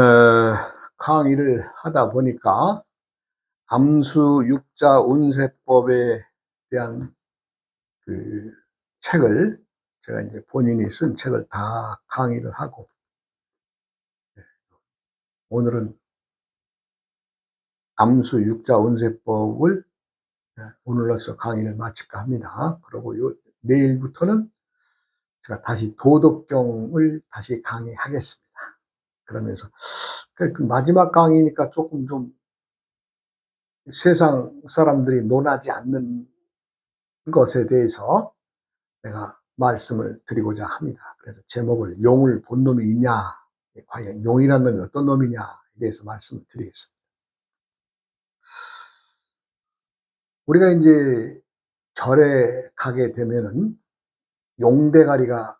어, 강의를 하다 보니까 암수 육자 운세법에 대한 그 책을 제가 이제 본인이 쓴 책을 다 강의를 하고, 오늘은 암수 육자 운세법을 오늘로써 강의를 마칠까 합니다. 그리고 내일부터는 제가 다시 도덕경을 다시 강의하겠습니다. 그러면서 그 마지막 강의니까 조금 좀 세상 사람들이 논하지 않는 것에 대해서 내가 말씀을 드리고자 합니다. 그래서 제목을 용을 본 놈이 있냐, 과연 용이라는 놈이 어떤 놈이냐에 대해서 말씀을 드리겠습니다. 우리가 이제 절에 가게 되면은 용대가리가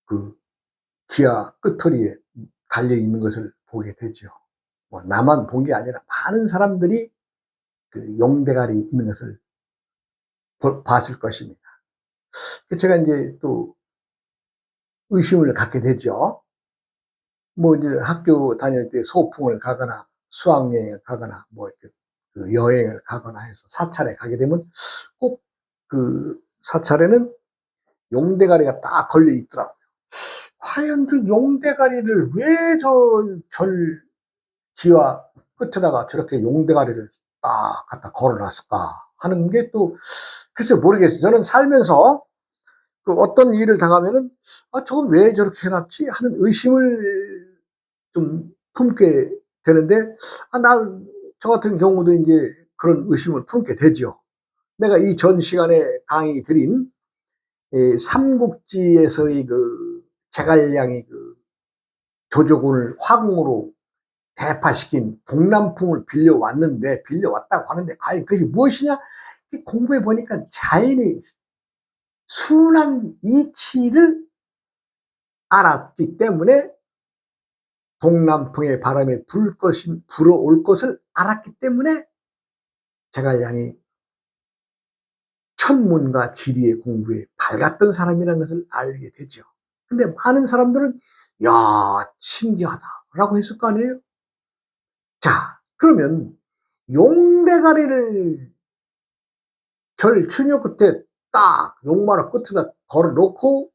그 기아 끝털이에 달려 있는 것을 보게 되죠. 뭐 나만 본 게 아니라 많은 사람들이 그 용대가리 있는 것을 봤을 것입니다. 제가 이제 또 의심을 갖게 되죠. 뭐 이제 학교 다닐 때 소풍을 가거나 수학여행을 가거나 뭐 이렇게 그 여행을 가거나 해서 사찰에 가게 되면 꼭 그 사찰에는 용대가리가 딱 걸려 있더라고요. 과연 그 용대가리를 왜 저 절 기와 끝에다가 저렇게 용대가리를 딱 갖다 걸어놨을까 하는 게 또 글쎄 모르겠어요. 저는 살면서 그 어떤 일을 당하면은 저건 왜 저렇게 해놨지 하는 의심을 좀 품게 되는데, 저 같은 경우도 이제 그런 의심을 품게 되죠. 내가 이 전 시간에 강의 드린 삼국지에서의 그 제갈량이 그 조조군을 화궁으로 대파시킨 동남풍을 빌려왔다고 하는데 과연 그것이 무엇이냐? 공부해 보니까 자연의 순한 이치를 알았기 때문에 동남풍의 바람에 불어올 것을 알았기 때문에 제갈량이 천문과 지리의 공부에 밝았던 사람이라는 것을 알게 되죠. 근데 많은 사람들은 야, 신기하다라고 했을 거 아니에요. 자, 그러면 용대가리를 절 추녀 끝에 딱 용마루 끝에다 걸어놓고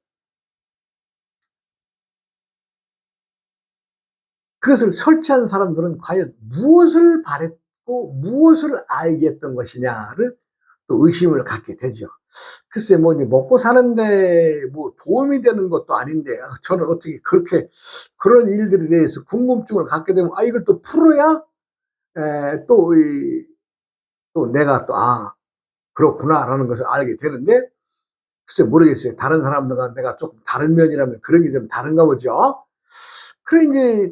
그것을 설치한 사람들은 과연 무엇을 바랬고 무엇을 알게 했던 것이냐를 또 의심을 갖게 되죠. 글쎄 뭐 이제 먹고 사는데 뭐 도움이 되는 것도 아닌데 저는 어떻게 그렇게 그런 일들에 대해서 궁금증을 갖게 되면 이걸 또 풀어야 또 내가 또 그렇구나라는 것을 알게 되는데, 글쎄 모르겠어요. 다른 사람들과 내가 조금 다른 면이라면 그런 게 좀 다른가 보죠. 그래 이제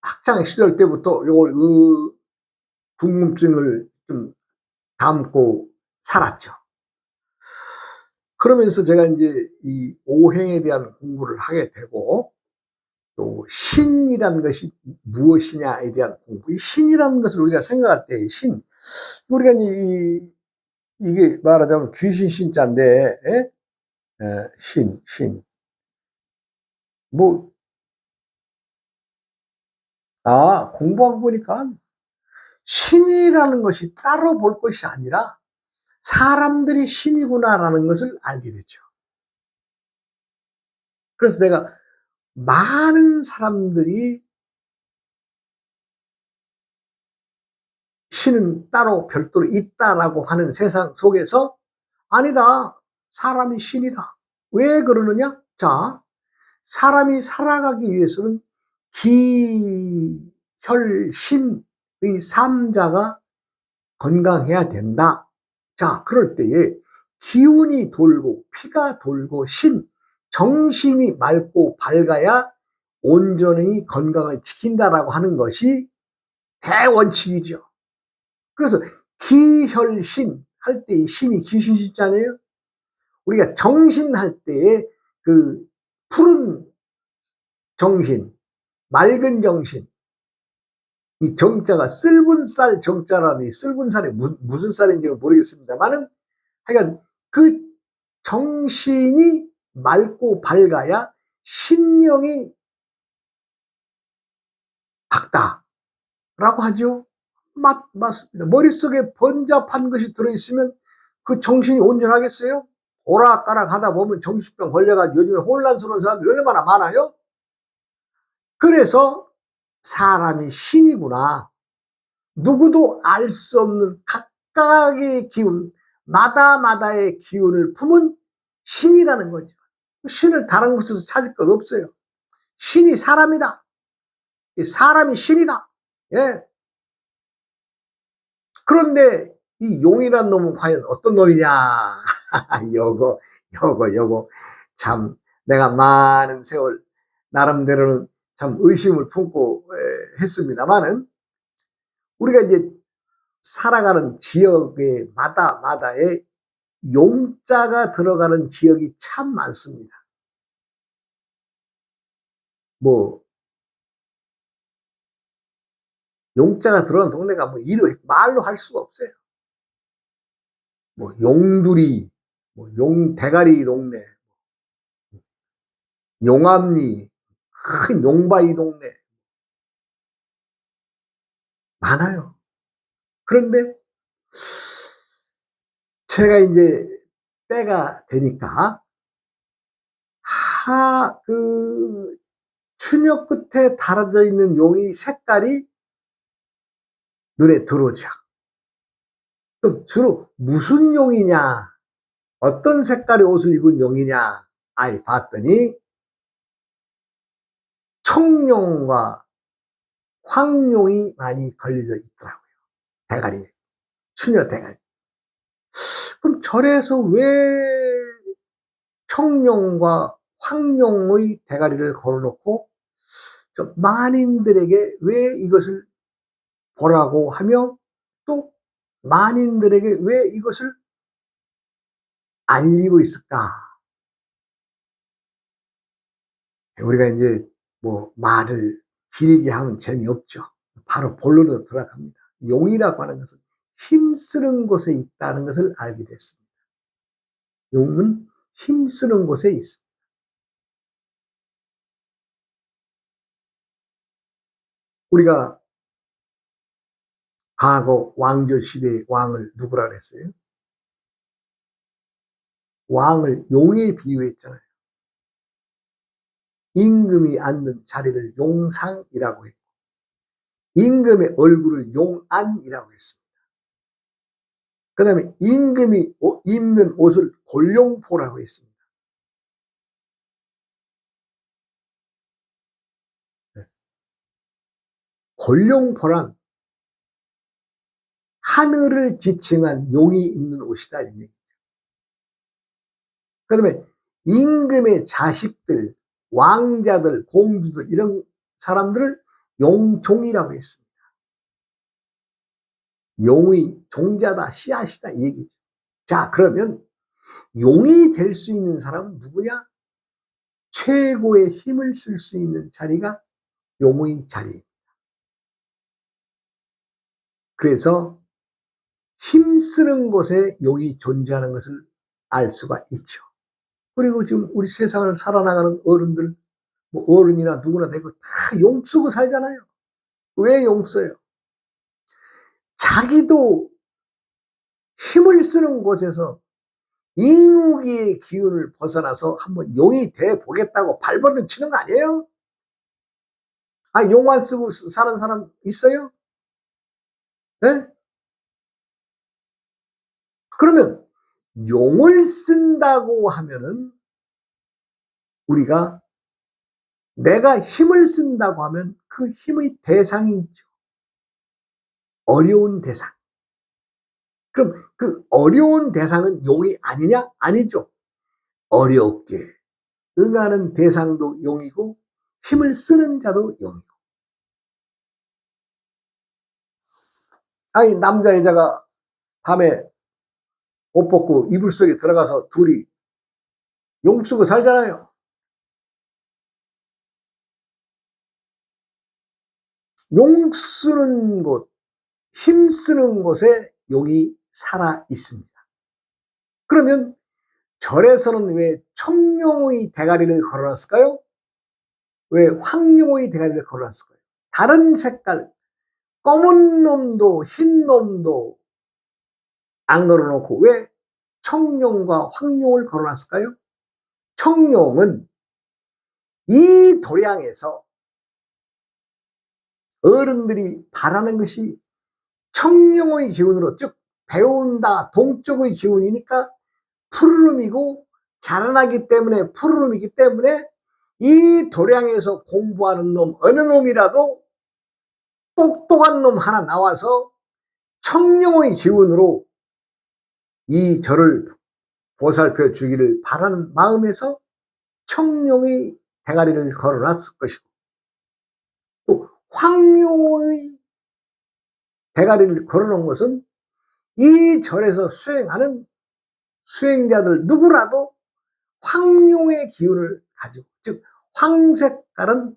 학창 시절 때부터 요걸 궁금증을 좀 담고 살았죠. 그러면서 제가 이제 이 오행에 대한 공부를 하게 되고, 또 신이라는 것이 무엇이냐에 대한 공부. 이 신이라는 것을 우리가 생각할 때 우리가 이게 말하자면 귀신 신자인데, 신. 뭐, 공부하고 보니까 신이라는 것이 따로 볼 것이 아니라 사람들이 신이구나라는 것을 알게 됐죠. 그래서 내가 많은 사람들이 신은 따로 별도로 있다라고 하는 세상 속에서 아니다, 사람이 신이다. 왜 그러느냐? 자, 사람이 살아가기 위해서는 기, 혈, 신의 삼자가 건강해야 된다. 자, 그럴 때에 기운이 돌고 피가 돌고 정신이 맑고 밝아야 온전히 건강을 지킨다라고 하는 것이 대원칙이죠. 그래서 기혈신 할 때 이 신이 귀신 신자네요. 우리가 정신 할 때에 그 푸른 정신, 맑은 정신, 이 정자가 쓸분 쌀 정자라니, 쓸분 쌀이 무슨 쌀인지는 모르겠습니다만은 하여간 그 정신이 맑고 밝아야 신명이 라고 하죠. 맞습니다. 머릿속에 번잡한 것이 들어있으면 그 정신이 온전하겠어요? 오락가락 하다 보면 정신병 걸려가지고 요즘에 혼란스러운 사람들이 얼마나 많아요? 그래서 사람이 신이구나. 누구도 알 수 없는 각각의 기운, 마다마다의 기운을 품은 신이라는 거죠. 신을 다른 곳에서 찾을 것 없어요. 신이 사람이다. 사람이 신이다. 예. 그런데 이 용이란 놈은 과연 어떤 놈이냐? 요거 참 내가 많은 세월 나름대로는 참 의심을 품고 했습니다만은 우리가 이제 살아가는 지역의 마다마다에 용자가 들어가는 지역이 참 많습니다. 뭐 용자가 들어가는 동네가 뭐 말로 할 수가 없어요. 뭐 용두리, 뭐 용대가리 동네, 용암리, 큰 용바위 동네 많아요. 그런데 제가 이제 때가 되니까 그 추녀 끝에 달아져 있는 용이 색깔이 눈에 들어오죠. 그럼 주로 무슨 용이냐? 어떤 색깔의 옷을 입은 용이냐? 아이 봤더니 청룡과 황룡이 많이 걸려져 있더라고요. 대가리, 추녀 대가리. 그럼 절에서 왜 청룡과 황룡의 대가리를 걸어놓고 만인들에게 왜 이것을 보라고 하며 또 만인들에게 왜 이것을 알리고 있을까? 우리가 이제 뭐 말을 길게 하면 재미없죠. 바로 본론으로 들어갑니다. 용이라고 하는 것은 힘쓰는 곳에 있다는 것을 알게 됐습니다. 용은 힘쓰는 곳에 있습니다. 우리가 과거 왕조 시대의 왕을 누구라 그랬어요? 왕을 용에 비유했잖아요. 임금이 앉는 자리를 용상이라고 했고 임금의 얼굴을 용안이라고 했습니다. 그 다음에 임금이 입는 옷을 골룡포라고 했습니다. 골룡포란 하늘을 지칭한 용이 입는 옷이다. 그 다음에 임금의 자식들, 왕자들, 공주들 이런 사람들을 용종이라고 했습니다. 용의 종자다, 씨앗이다 이 얘기죠. 자, 그러면 용이 될 수 있는 사람은 누구냐? 최고의 힘을 쓸 수 있는 자리가 용의 자리입니다. 그래서 힘쓰는 곳에 용이 존재하는 것을 알 수가 있죠. 그리고 지금 우리 세상을 살아나가는 어른들, 뭐 어른이나 누구나 되고 다 용 쓰고 살잖아요. 왜 용 써요? 자기도 힘을 쓰는 곳에서 인후기의 기운을 벗어나서 한번 용이 돼 보겠다고 발버둥 치는 거 아니에요? 아, 용 안 쓰고 사는 사람 있어요? 네? 그러면 용을 쓴다고 하면은 우리가 내가 힘을 쓴다고 하면 그 힘의 대상이 있죠. 어려운 대상. 그럼 그 어려운 대상은 용이 아니냐? 아니죠. 어렵게 응하는 대상도 용이고 힘을 쓰는 자도 용이고. 아니 남자 여자가 밤에 옷 벗고 이불 속에 들어가서 둘이 용 쓰고 살잖아요. 용 쓰는 곳, 힘 쓰는 곳에 용이 살아 있습니다. 그러면 절에서는 왜 청룡의 대가리를 걸어놨을까요? 왜 황룡의 대가리를 걸어놨을까요? 다른 색깔, 검은 놈도 흰 놈도 안 걸어놓고 왜 청룡과 황룡을 걸어놨을까요? 청룡은 이 도량에서 어른들이 바라는 것이 청룡의 기운으로, 즉 배운다 동쪽의 기운이니까 푸르름이고 자라나기 때문에 푸르름이기 때문에 이 도량에서 공부하는 놈 어느 놈이라도 똑똑한 놈 하나 나와서 청룡의 기운으로 이 절을 보살펴 주기를 바라는 마음에서 청룡의 대가리를 걸어놨을 것이고, 또 황룡의 대가리를 걸어놓은 것은 이 절에서 수행하는 수행자들 누구라도 황룡의 기운을 가지고, 즉 황색깔은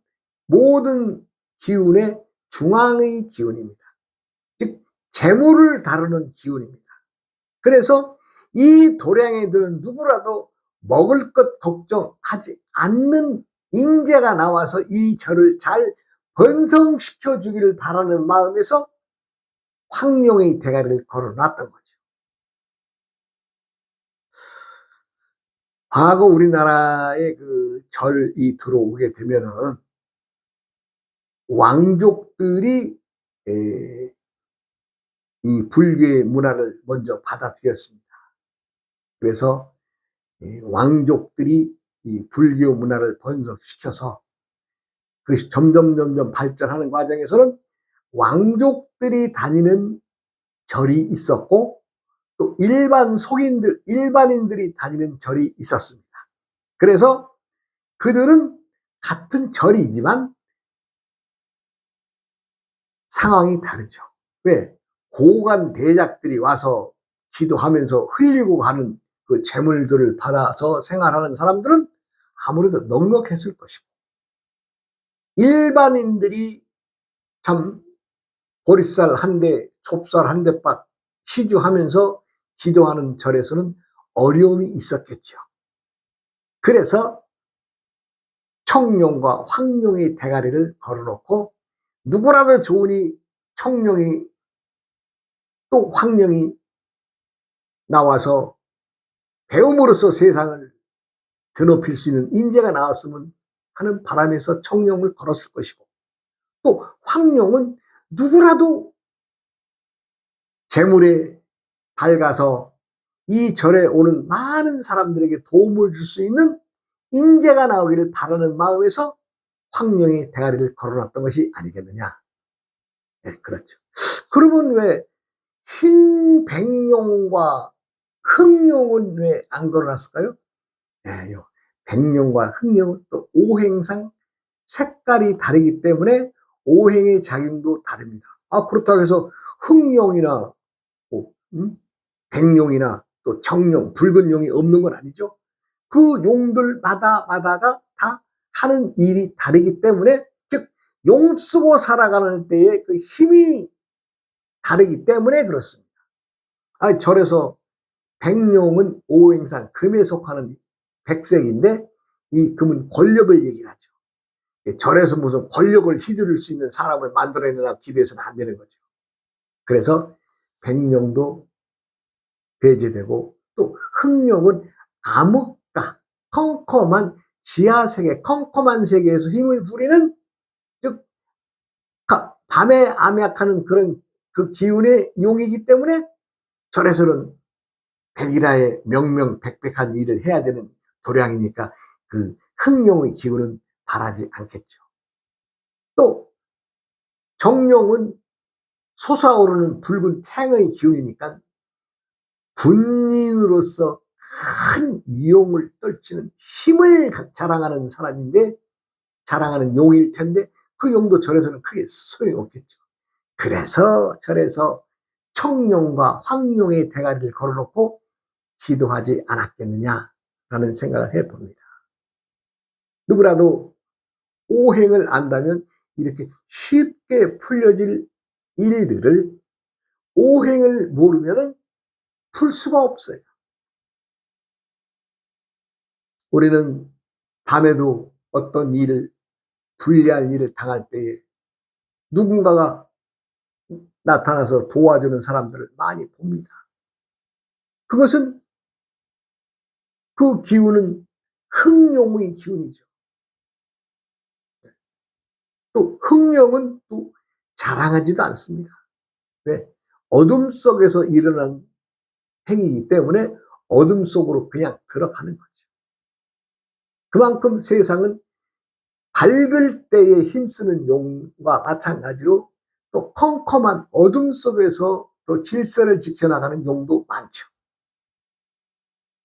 모든 기운의 중앙의 기운입니다. 즉 재물을 다루는 기운입니다. 그래서 이 도량에 드는 누구라도 먹을 것 걱정하지 않는 인재가 나와서 이 절을 잘 번성시켜 주기를 바라는 마음에서 황룡의 대가리를 걸어놨던 거죠. 과거 우리나라에 그 절이 들어오게 되면은 왕족들이 이 불교의 문화를 먼저 받아들였습니다. 그래서 왕족들이 이 불교 문화를 번성시켜서 그것이 점점 발전하는 과정에서는 왕족들이 다니는 절이 있었고, 또 일반 속인들, 일반인들이 다니는 절이 있었습니다. 그래서 그들은 같은 절이지만 상황이 다르죠. 왜? 고관 대작들이 와서 기도하면서 흘리고 가는 그 재물들을 받아서 생활하는 사람들은 아무래도 넉넉했을 것이고, 일반인들이 참 보릿살 한 대, 좁쌀 한 대박 시주하면서 기도하는 절에서는 어려움이 있었겠죠. 그래서 청룡과 황룡의 대가리를 걸어놓고 누구라도 좋으니 청룡이 또 황룡이 나와서 배움으로써 세상을 드높일 수 있는 인재가 나왔으면 하는 바람에서 청룡을 걸었을 것이고, 또 황룡은 누구라도 재물에 밝아서 이 절에 오는 많은 사람들에게 도움을 줄 수 있는 인재가 나오기를 바라는 마음에서 황룡의 대가리를 걸어놨던 것이 아니겠느냐. 네, 그렇죠. 그러면 왜 흰 백룡과 흑룡은 왜 안 걸어놨을까요? 네, 백룡과 흑룡은 또 오행상 색깔이 다르기 때문에 오행의 작용도 다릅니다. 그렇다고 해서 흑룡이나 백룡이나 또 청룡, 붉은 용이 없는 건 아니죠. 그 용들마다가 다 하는 일이 다르기 때문에, 즉 용 쓰고 살아가는 때의 그 힘이 다르기 때문에 그렇습니다. 절에서 백룡은 오행상 금에 속하는 백색인데, 이 금은 권력을 얘기하죠. 절에서 무슨 권력을 휘두를 수 있는 사람을 만들어내려고 기도해서는 안 되는 거죠. 그래서 백룡도 배제되고, 또 흑룡은 암흑가, 컴컴한 지하세계, 컴컴한 세계에서 힘을 부리는, 즉 밤에 암약하는 그런 그 기운의 용이기 때문에 절에서는 백일하에 명명백백한 일을 해야 되는 도량이니까 그 흑룡의 기운은 바라지 않겠죠. 또 정룡은 솟아오르는 붉은 태양의 기운이니까 군인으로서 큰 이용을 떨치는 힘을 자랑하는 사람인데, 자랑하는 용일 텐데 그 용도 절에서는 크게 소용없겠죠. 그래서 절에서 청룡과 황룡의 대가리를 걸어놓고 기도하지 않았겠느냐라는 생각을 해봅니다. 누구라도 오행을 안다면 이렇게 쉽게 풀려질 일들을 오행을 모르면 풀 수가 없어요. 우리는 밤에도 어떤 일을, 불리할 일을 당할 때에 누군가가 나타나서 도와주는 사람들을 많이 봅니다. 그것은 그 기운은 흥룡의 기운이죠. 또 흥룡은 또 자랑하지도 않습니다. 왜? 어둠 속에서 일어난 행위이기 때문에 어둠 속으로 그냥 들어가는 거죠. 그만큼 세상은 밝을 때에 힘쓰는 용과 마찬가지로 또 컴컴한 어둠 속에서 또 질서를 지켜나가는 용도 많죠.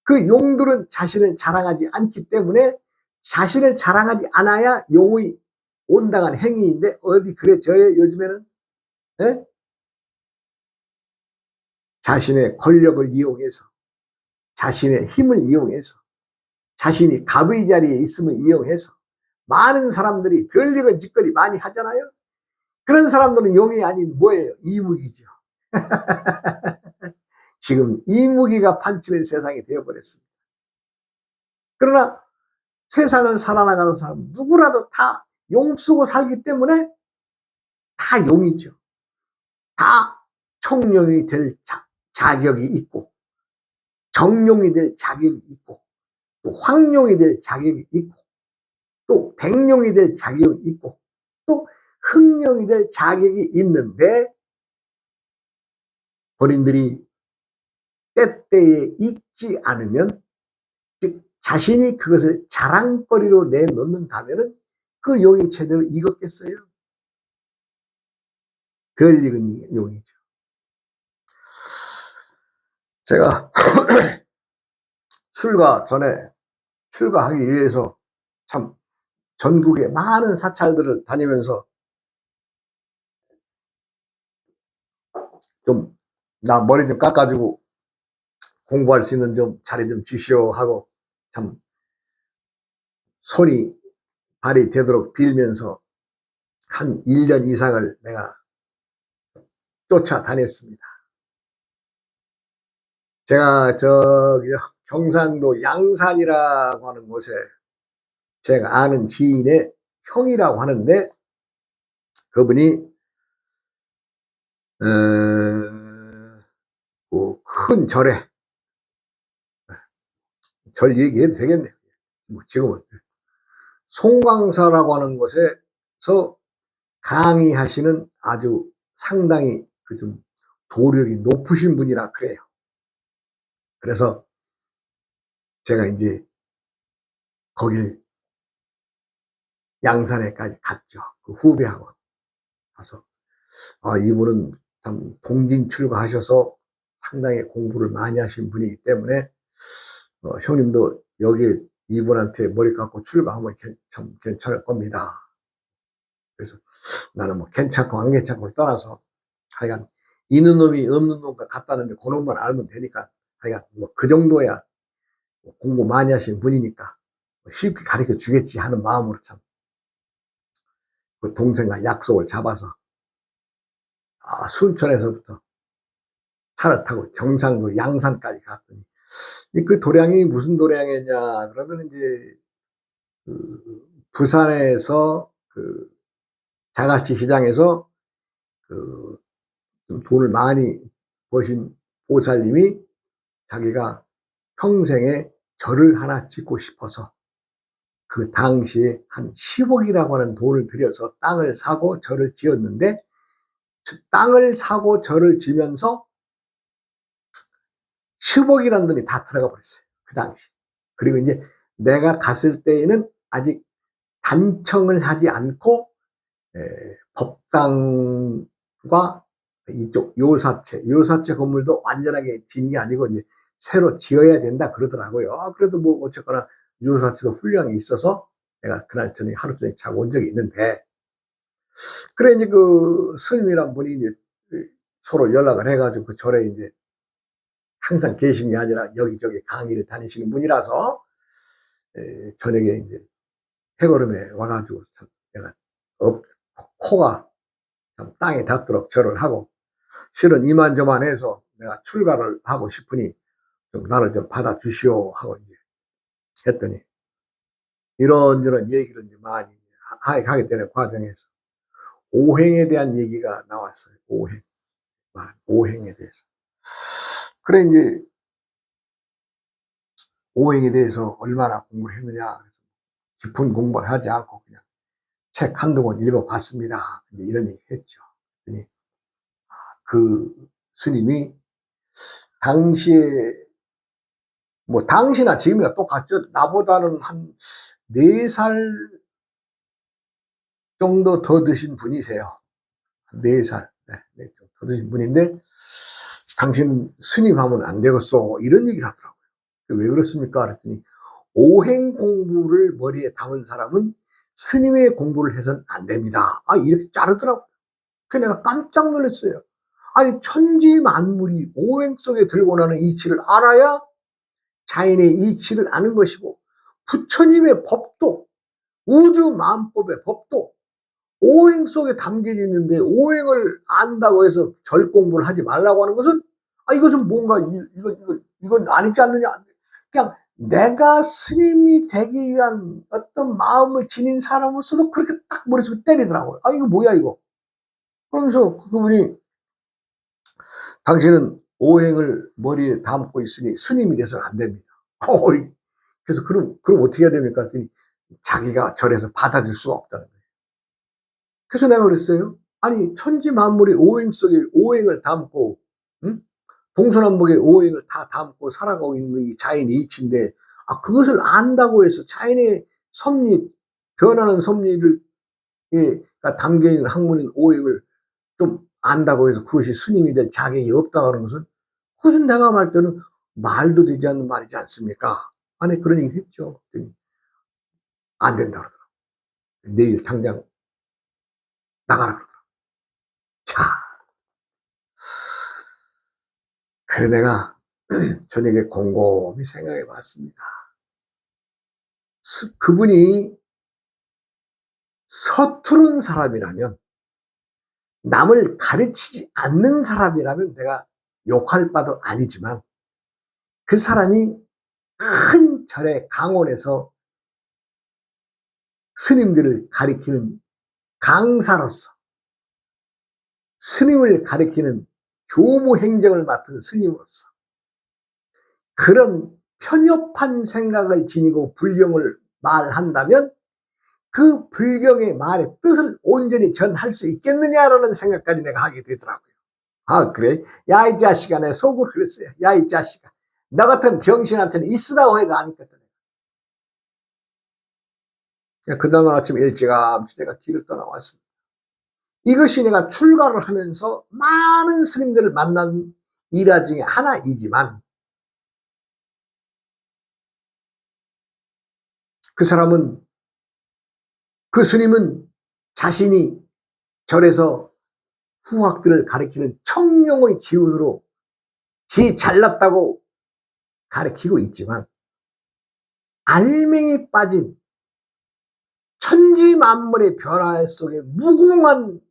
그 용들은 자신을 자랑하지 않기 때문에 자신을 자랑하지 않아야 용의 온당한 행위인데 어디 그래져요 요즘에는? 네? 자신의 권력을 이용해서 자신의 힘을 이용해서 자신이 갑의 자리에 있음을 이용해서 많은 사람들이 별리건 짓거리 많이 하잖아요. 그런 사람들은 용이 아닌 뭐예요? 이무기죠. 지금 이무기가 판치는 세상이 되어버렸습니다. 그러나 세상을 살아나가는 사람 누구라도 다 용 쓰고 살기 때문에 다 용이죠. 다 청룡이 될 자격이 있고 정룡이 될 자격이 있고 또 황룡이 될 자격이 있고 또 백룡이 될 자격이 있고 또 흥룡이 될 자격이 있는데 본인들이 때때에 잊지 않으면 즉 자신이 그것을 자랑거리로 내놓는다면 그 용이 제대로 익었겠어요? 덜 익은 용이죠. 제가 출가하기 위해서 참 전국의 많은 사찰들을 다니면서 좀 나 머리 좀 깎아주고 공부할 수 있는 좀 자리 좀 주시오 하고 참 손이 발이 되도록 빌면서 한 1년 이상을 내가 쫓아다녔습니다. 제가 저기 경상도 양산이라고 하는 곳에 제가 아는 지인의 형이라고 하는데 그분이 큰 절에 절 얘기해도 되겠네요. 뭐 지금은 송광사라고 하는 곳에서 강의하시는 아주 상당히 그 좀 도력이 높으신 분이라 그래요. 그래서 제가 이제 거길 양산에까지 갔죠. 그 후배하고 가서 이분은 참 동진 출가하셔서 상당히 공부를 많이 하신 분이기 때문에 형님도 여기 이분한테 머리 깎고 출가하면 참 괜찮을 겁니다. 그래서 나는 뭐 괜찮고 안 괜찮고를 떠나서 하여간 있는 놈이 없는 놈과 같다는데 그 놈만 알면 되니까 하여간 뭐 그 정도야 공부 많이 하신 분이니까 쉽게 가르쳐 주겠지 하는 마음으로 참 그 동생과 약속을 잡아서 순천에서부터 차를 타고 경상도 양산까지 갔더니 그 도량이 무슨 도량이냐 그러면 이제 그 부산에서 그 자갈치 시장에서 그 돈을 많이 버신 보살님이 자기가 평생에 절을 하나 짓고 싶어서 그 당시에 한 10억이라고 하는 돈을 들여서 땅을 사고 절을 지었는데 땅을 사고 절을 지면서 10억이라는 돈이 다 들어가 버렸어요. 그 당시. 그리고 이제 내가 갔을 때에는 아직 단청을 하지 않고 법당과 이쪽 요사체 건물도 완전하게 지은 게 아니고 이제 새로 지어야 된다 그러더라고요. 그래도 뭐 어쨌거나 요사체도 훌륭히 있어서 내가 그날 저녁에 하루 종일 자고 온 적이 있는데 그래 이제 그 스님이란 분이 이제 서로 연락을 해가지고 그 절에 이제 항상 계신 게 아니라 여기저기 강의를 다니시는 분이라서 저녁에 이제 해걸음에 와가지고 참 내가 코가 참 땅에 닿도록 절을 하고 실은 이만저만해서 내가 출가를 하고 싶으니 좀 나를 좀 받아주시오 하고 이제 했더니 이런저런 얘기를 이제 많이 하게 되는 과정에서 오행에 대한 얘기가 나왔어요. 오행에 대해서. 그래, 이제, 오행에 대해서 얼마나 공부를 했느냐. 깊은 공부를 하지 않고 그냥 책 한두 권 읽어봤습니다. 이런 얘기 했죠. 그 스님이 당시에, 뭐, 당시나 지금이나 똑같죠. 나보다는 한 4살 정도 더 드신 분이세요. 4살. 네, 더 드신 분인데, 당신은 스님하면 안 되겠어. 이런 얘기를 하더라고요. 왜 그렇습니까? 그랬더니, 오행 공부를 머리에 담은 사람은 스님의 공부를 해서는 안 됩니다. 이렇게 자르더라고요. 그 내가 깜짝 놀랐어요. 아니, 천지 만물이 오행 속에 들고 나는 이치를 알아야 자연의 이치를 아는 것이고, 부처님의 법도, 우주 만법의 법도 오행 속에 담겨져 있는데, 오행을 안다고 해서 절 공부를 하지 말라고 하는 것은, 이것은 뭔가, 이건 아니지 않느냐. 그냥 내가 스님이 되기 위한 어떤 마음을 지닌 사람으로서도 그렇게 딱 머릿속에 때리더라고요. 이거 뭐야, 이거. 그러면서 그분이, 당신은 오행을 머리에 담고 있으니 스님이 돼서는 안 됩니다. 그래서 그럼 어떻게 해야 됩니까? 그랬더니 자기가 절에서 받아줄 수가 없다는 거예요. 그래서 내가 그랬어요. 아니, 천지 만물이 오행 속에 오행을 담고, 응? 동서남북의 오행을 다 담고 살아가고 있는 이 자연의 이치인데, 그것을 안다고 해서 자연의 섭리, 변하는 섭리를, 담겨있는 학문인 오행을 좀 안다고 해서 그것이 스님이 될 자격이 없다고 하는 것은, 그것은 내가 말 때는 말도 되지 않는 말이지 않습니까? 아니, 그런 얘기 했죠. 안 된다 그러더라고. 내일 당장 나가라 그러더라고. 자, 그래 내가 저녁에 곰곰이 생각해 봤습니다. 그분이 서투른 사람이라면, 남을 가르치지 않는 사람이라면 내가 욕할 바도 아니지만, 그 사람이 큰 절의 강원에서 스님들을 가리키는 강사로서, 스님을 가리키는 교무 행정을 맡은 스님으로서 그런 편협한 생각을 지니고 불경을 말한다면 그 불경의 말의 뜻을 온전히 전할 수 있겠느냐라는 생각까지 내가 하게 되더라고요. 그래? 야, 이 자식아, 내 속으로 그랬어요. 야, 이 자식아, 너 같은 병신한테는 있으라고 해도 안 있거든. 그 다음날 아침 일찌감치 내가 길을 떠나왔습니다. 이것이 내가 출가를 하면서 많은 스님들을 만난 일화 중에 하나이지만, 그 스님은 자신이 절에서 후학들을 가리키는 청룡의 기운으로 지 잘났다고 가리키고 있지만, 알맹이 빠진 천지 만물의 변화 속에 무궁한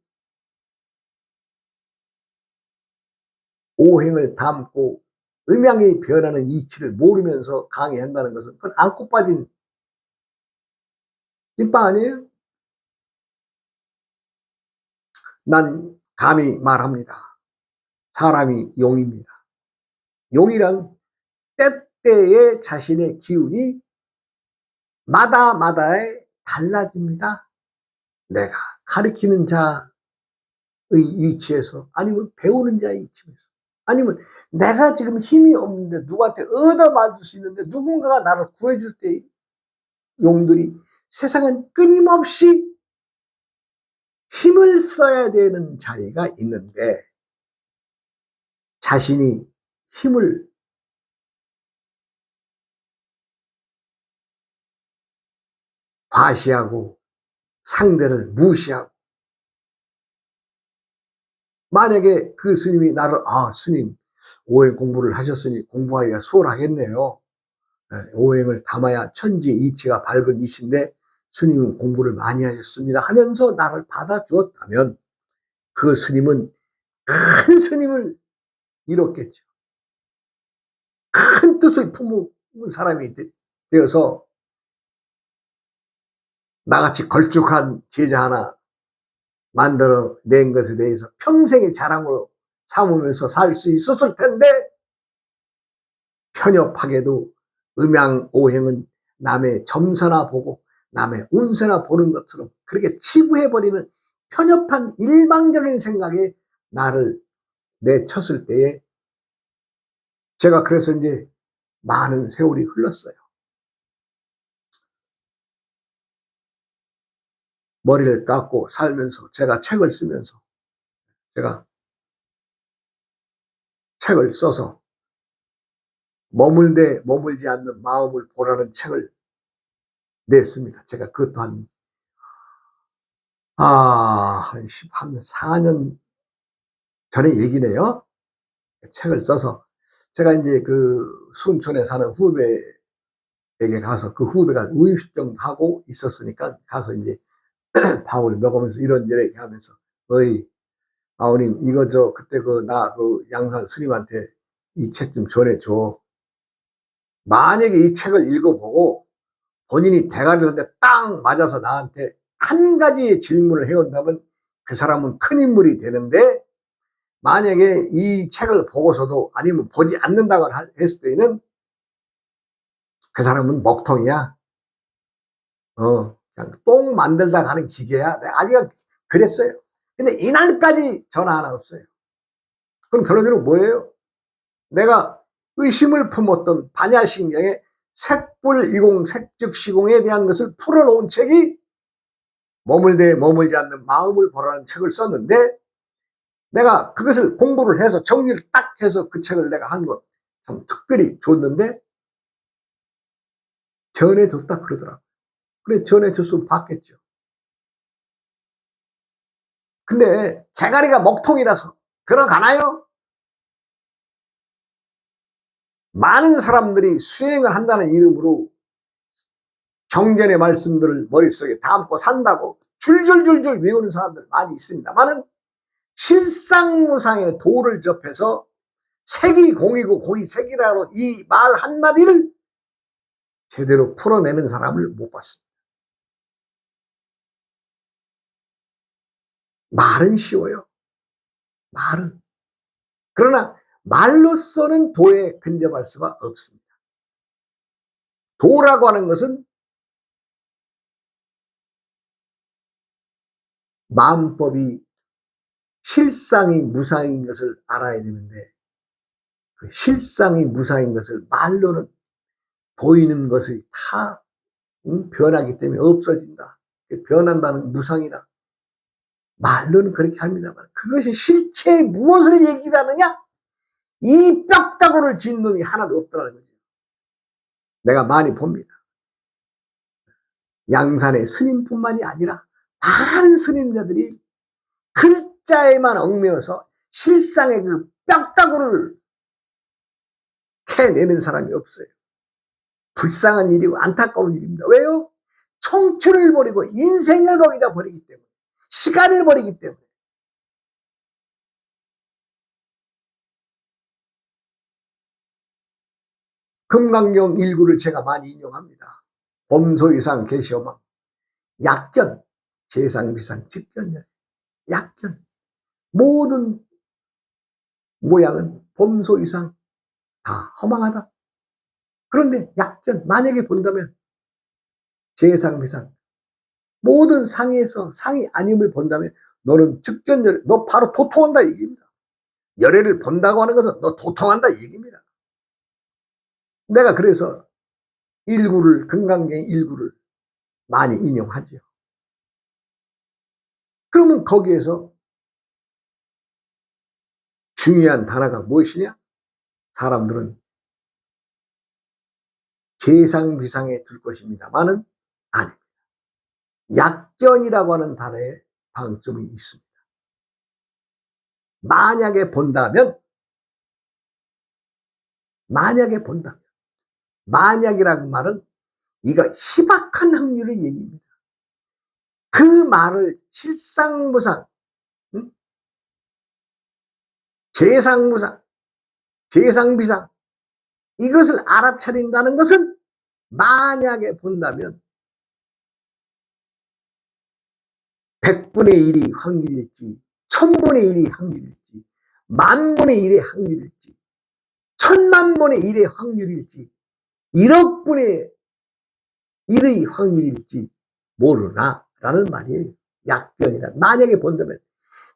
오행을 담고 음양이 변하는 이치를 모르면서 강의한다는 것은 그건 안고 빠진 찐빵 아니에요? 난 감히 말합니다. 사람이 용입니다. 용이란 때때의 자신의 기운이 마다마다에 달라집니다. 내가 가르치는 자의 위치에서, 아니면 배우는 자의 위치에서, 아니면 내가 지금 힘이 없는데 누구한테 얻어맞을 수 있는데 누군가가 나를 구해줄 때 용들이, 세상은 끊임없이 힘을 써야 되는 자리가 있는데, 자신이 힘을 과시하고 상대를 무시하고, 만약에 그 스님이 나를, 스님 오행 공부를 하셨으니 공부하기가 수월하겠네요. 오행을 담아야 천지 이치가 밝은 이치인데 스님은 공부를 많이 하셨습니다 하면서 나를 받아주었다면, 그 스님은 큰 스님을 이뤘겠죠. 큰 뜻을 품은 사람이 되어서 나같이 걸쭉한 제자 하나 만들어 낸 것에 대해서 평생의 자랑으로 삼으면서 살 수 있었을 텐데, 편협하게도 음양오행은 남의 점서나 보고 남의 운세나 보는 것처럼 그렇게 치부해버리는 편협한 일방적인 생각에 나를 내쳤을 때에, 제가 그래서 이제 많은 세월이 흘렀어요. 머리를 깎고 살면서, 제가 책을 쓰면서, 제가 책을 써서 머물되 머물지 않는 마음을 보라는 책을 냈습니다. 제가 그것도 한 4년 전의 얘기네요. 책을 써서 제가 이제 그 순천에 사는 후배에게 가서, 그 후배가 의식병 하고 있었으니까 가서 이제 밥을 먹으면서 이런저런 얘기하면서, 어이 아우님, 이거 그때 그 양산 스님한테 이 책 좀 전해줘. 만약에 이 책을 읽어보고 본인이 대가리를 딱 맞아서 나한테 한 가지 질문을 해온다면 그 사람은 큰 인물이 되는데, 만약에 이 책을 보고서도 아니면 보지 않는다고 했을 때는 그 사람은 먹통이야. 그냥 똥 만들다 가는 기계야. 내가 아직 그랬어요. 근데 이날까지 전화 하나 없어요. 그럼 결론적으로 뭐예요? 내가 의심을 품었던 반야신경의 색불이공 색즉시공에 대한 것을 풀어놓은 책이 머물되 머물지 않는 마음을 보라는 책을 썼는데, 내가 그것을 공부를 해서 정리를 딱 해서 그 책을 내가 한 것 참 특별히 줬는데, 전해줬다 그러더라고요. 그래, 전해줬으면 받겠죠. 근데 대가리가 먹통이라서 들어가나요? 많은 사람들이 수행을 한다는 이름으로 경전의 말씀들을 머릿속에 담고 산다고 줄줄줄줄 외우는 사람들 많이 있습니다만은, 실상무상의 도를 접해서 색이 공이고 공이 색이라고 이 말 한마디를 제대로 풀어내는 사람을 못 봤습니다. 말은 쉬워요. 말은. 그러나 말로서는 도에 근접할 수가 없습니다. 도라고 하는 것은 마음법이 실상이 무상인 것을 알아야 되는데, 그 실상이 무상인 것을 말로는 보이는 것이 다 변하기 때문에 없어진다. 변한다는 무상이다. 말로는 그렇게 합니다만, 그것이 실체에 무엇을 얘기를 하느냐? 이 뼈다구를 진 놈이 하나도 없더라는 거죠. 내가 많이 봅니다. 양산의 스님뿐만이 아니라 많은 스님들이 글자에만 얽매여서 실상의 그 뼈다구를 캐내는 사람이 없어요. 불쌍한 일이고 안타까운 일입니다. 왜요? 청춘을 버리고 인생을 거기다 버리기 때문에, 시간을 버리기 때문에. 금강경 일구를 제가 많이 인용합니다. 범소이상 계시오망 약견 재상비상 직견 약견, 모든 모양은 범소이상 다 허망하다. 그런데 약견, 만약에 본다면 재상비상, 모든 상에서 상이 아님을 본다면 너는 직견열, 너 바로 도통한다 얘기입니다. 열애를 본다고 하는 것은 너 도통한다 얘기입니다. 내가 그래서 일구를, 금강경 일구를 많이 인용하죠. 그러면 거기에서 중요한 단어가 무엇이냐? 사람들은 재상비상에 둘 것입니다만은 아닙니다. 약견이라고 하는 단어에 방점이 있습니다. 만약에 본다면, 만약이라는 말은 이거 희박한 확률의 얘기입니다. 그 말을 실상무상, 재상무상, 재상비상, 이것을 알아차린다는 것은 만약에 본다면 100분의 1이 확률일지, 1000분의 1이 확률일지, 10,000분의 1의 확률일지, 10,000,000분의 1의 확률일지, 1억분의 1의 확률일지 모르나? 라는 말이에요. 약견이라. 만약에 본다면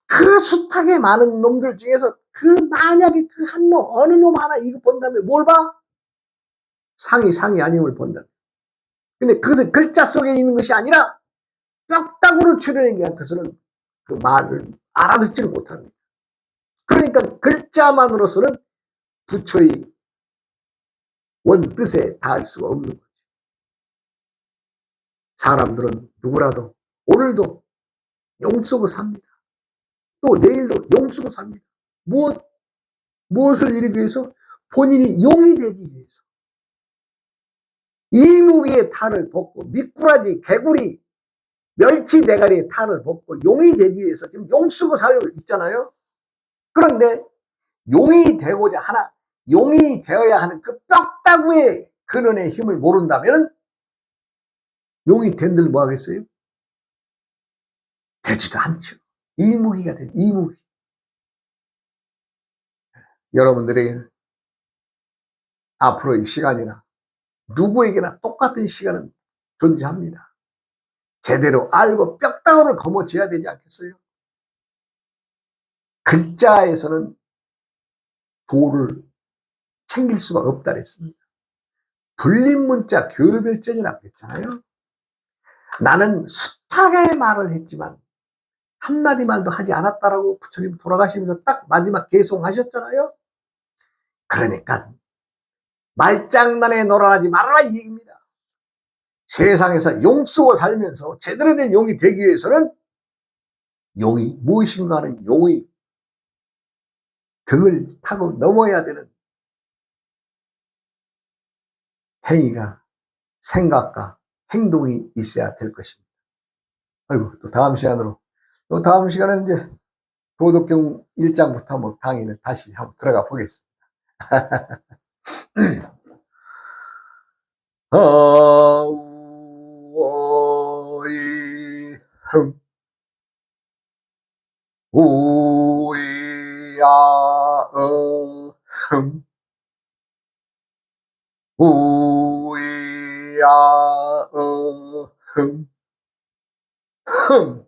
그 숱하게 많은 놈들 중에서 그 만약에 그 한 놈, 어느 놈 하나 이거 본다면 뭘 봐? 상이 아님을 본다. 근데 그것은 글자 속에 있는 것이 아니라 뼈다구를 추려내기 위해서는 그 말을 알아듣지를 못합니다. 그러니까 글자만으로서는 부처의 원뜻에 닿을 수가 없는 거죠. 사람들은 누구라도 오늘도 용 쓰고 삽니다. 또 내일도 용 쓰고 삽니다. 무엇을 이루기 위해서? 본인이 용이 되기 위해서. 이무기의 탈을 벗고 미꾸라지, 개구리, 멸치 대가리의 탈을 벗고 용이 되기 위해서 지금 용 쓰고 살고 있잖아요. 그런데 용이 되고자 하나, 용이 되어야 하는 그 뼈다구의 근원의 힘을 모른다면 용이 된들 뭐 하겠어요? 되지도 않죠. 이무기가 되죠. 이무기. 여러분들에게는 앞으로의 시간이나 누구에게나 똑같은 시간은 존재합니다. 제대로 알고 뼈다구를 거머쥐어야 되지 않겠어요? 글자에서는 도를 챙길 수가 없다 그랬습니다. 불림문자 교별전이라고 했잖아요. 나는 숱하게 말을 했지만 한마디 말도 하지 않았다라고 부처님 돌아가시면서 딱 마지막 개송하셨잖아요. 그러니까 말장난에 놀아나지 말아라 이 얘기입니다. 세상에서 용 쓰고 살면서 제대로 된 용이 되기 위해서는 용이 무엇인가 하는 용의 등을 타고 넘어야 되는 행위가, 생각과 행동이 있어야 될 것입니다. 아이고, 또 다음 시간으로, 또 다음 시간은 이제 도덕경 1장부터 뭐 강의를 다시 한번 들어가 보겠습니다. 아우어이 우이야어흠 우이야어흠 흠